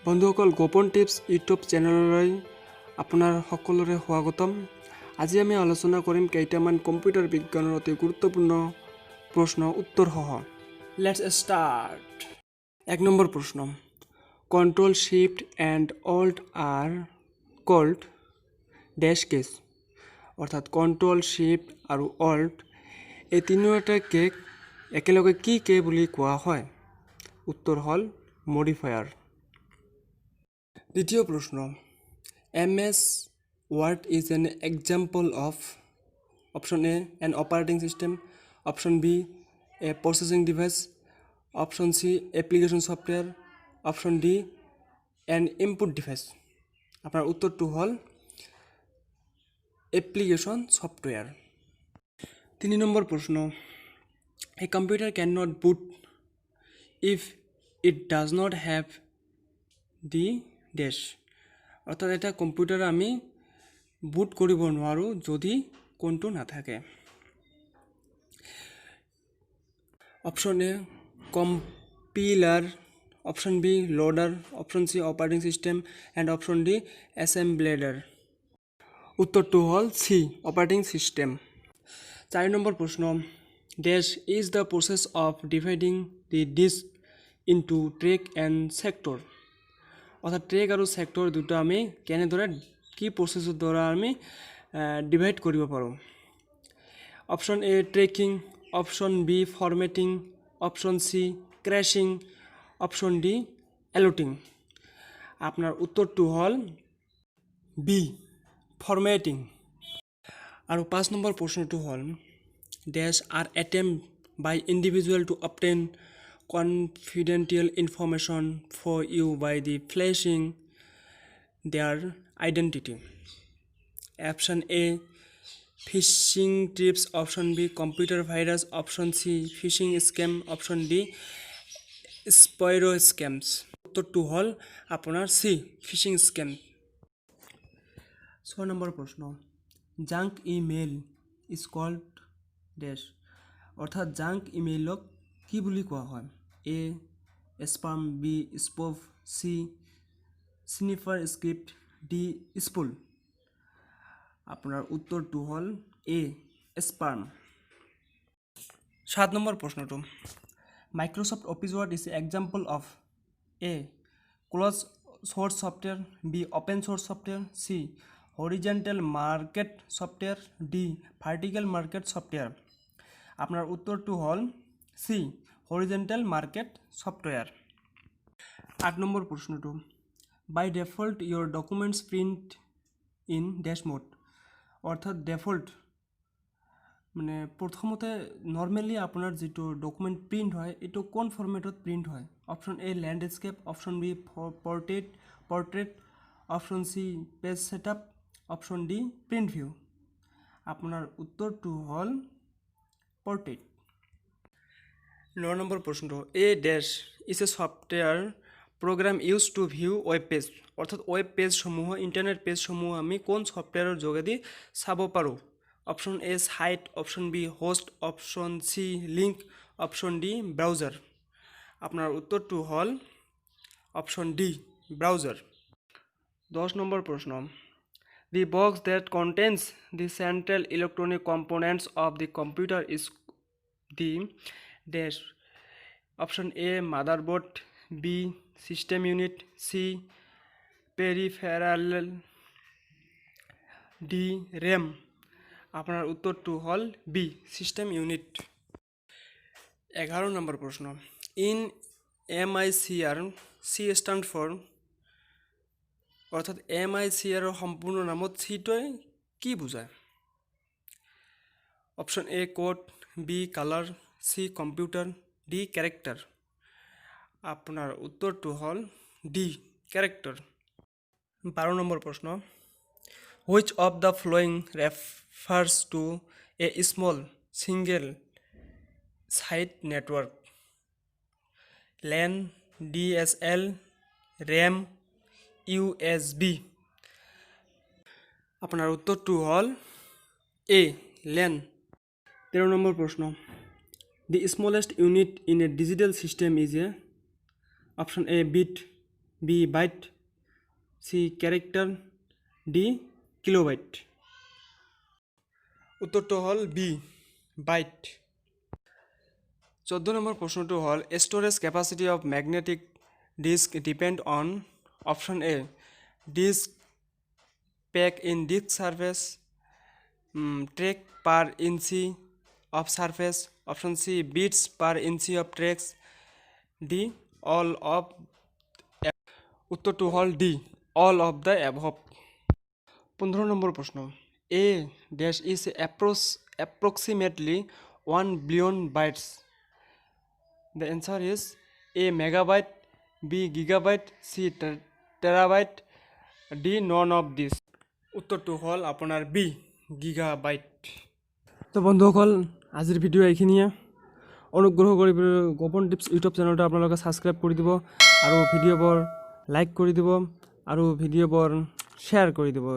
বন্ধুসকল গোপন tips YouTube চেনেললৈ আপোনাৰ সকলোৰে স্বাগতম। আজি আমি আলোচনা কৰিম কেইটামান কম্পিউটাৰ বিজ্ঞানৰ অতি গুৰুত্বপূৰ্ণ প্ৰশ্ন উত্তৰ সহ। Let's start. 1 নম্বৰ প্ৰশ্ন, control shift and alt are called dash keys. অৰ্থাৎ কন্ট্ৰল শিফট আৰু অল্ট এই তিনিওটাকে একেলগে কি কে বুলি কোৱা হয়? উত্তৰ হ'ল মডিফায়াৰ। দ্বিতীয় প্ৰশ্ন, MS Word is an example of option A an operating system, option B a processing device, option C application software, option D an input device. আপোনাৰ উত্তৰটো হ'ল application software. 3 নম্বৰ প্ৰশ্ন, a computer cannot boot if it does not have the dash. অৰ্থাৎ এটা computer আমি বুট কৰিব নোৱাৰোঁ যদি কোনটো নাথাকে। Option A compiler, option B loader, option C operating system and option D assembler. উত্তৰটো হ'ল চি অপাৰেটিং চিষ্টেম। 4 নম্বৰ প্ৰশ্ন, dash is the process of dividing the disk into track and sector. অৰ্থাৎ ট্ৰেক আৰু sector দুটা আমি কেনেদৰে কি processor দ্বাৰা আমি ডিভাইড কৰিব পাৰোঁ? Option A tracking, option B formatting, option C crashing, option D halting. আপোনাৰ উত্তৰটো হ'ল বি ফৰ্মেটিং। আৰু 5 নম্বৰ প্ৰশ্নটো হ'ল dash are attempt by individual to obtain confidential information for you by the flashing their identity. Option A phishing tips, option B computer virus, option C phishing scam, option D spyro scams. উত্তৰটো হ'ল আপোনাৰ C phishing scam. 6 number প্ৰশ্ন, junk email is called dash. অৰ্থাৎ junk ইমেইলক কি বুলি কোৱা হয়? A spam, B spoof, C sniffer script, D spool. আপোনাৰ উত্তৰটো হ'ল এ স্পাম। 7 নম্বৰ প্ৰশ্নটো, Microsoft Office Word is example of a closed source software, B open source software, C horizontal market software, D vertical market software. আপোনাৰ উত্তৰটো হ'ল C horizontal market software. 8 number প্ৰশ্নটো, by default your documents print in dash mode. অৰ্থাৎ default মানে প্ৰথমতে normally আপোনাৰ যিটো document print হয় এইটো কোন ফৰ্মেটত প্ৰিণ্ট হয়? Option A landscape, option B portrait, option C page setup, option D print view. আপোনাৰ উত্তৰটো হ'ল পৰ্ট্ৰেট। 9 নম্বৰ প্ৰশ্নটো, a dash is a software program use to view web page. অৰ্থাৎ ৱেব পেজসমূহ ইণ্টাৰনেট পেজসমূহ আমি কোন ছফ্টৱেৰৰ যোগেদি চাব পাৰোঁ? Option A site, option B host, option C link, option D browser. আপোনাৰ উত্তৰটো হ'ল অপশ্যন ডি ব্ৰাউজাৰ। 10 নম্বৰ প্ৰশ্ন, the box that contains the central electronic components of the computer is the dash. Option A motherboard, B system unit, C peripheral, D RAM. আপোনাৰ উত্তৰটো হ'ল B system unit. 11 number প্ৰশ্ন, in MICR C stands for. অৰ্থাৎ MICR সম্পূৰ্ণ নামত চিটোৱে কি বুজায়? Option A code, B colour, C computer, D character. আপোনাৰ উত্তৰটো হ'ল ডি কেৰেক্টাৰ। 12 নম্বৰ প্ৰশ্ন, which of the following refers to a small single site network? LAN, DSL, RAM, USB। আপোনাৰ উত্তৰটো হ'ল এ লেন। 13 নম্বৰ প্ৰশ্ন, the smallest unit in a digital system is a. Option A bit, B byte, C character, D kilobyte. উত্তরটো হল B byte. 14 number প্রশ্নটো হল storage capacity of magnetic disk depend on option A disk pack in disk surface, track per inch of surface, option C bits per inch of tracks, D all of. উত্তরটো হল D all of the above. 15 number প্রশ্ন a dash is approximately 1 billion bytes. The answer is A megabyte, B gigabyte, C terabyte, D none of this. উত্তৰটো হ'ল আপোনাৰ B gigabyte. তো বন্ধুসকল আজিৰ video' এইখিনিয়ে। অনুগ্ৰহ কৰি গোপন টিপছ ইউটিউব চেনেলটো আপোনালোকে ছাবস্ক্ৰাইব কৰি দিব আৰু ভিডিঅ'বোৰ লাইক কৰি দিব আৰু ভিডিঅ'বোৰ শ্বেয়াৰ কৰি দিব।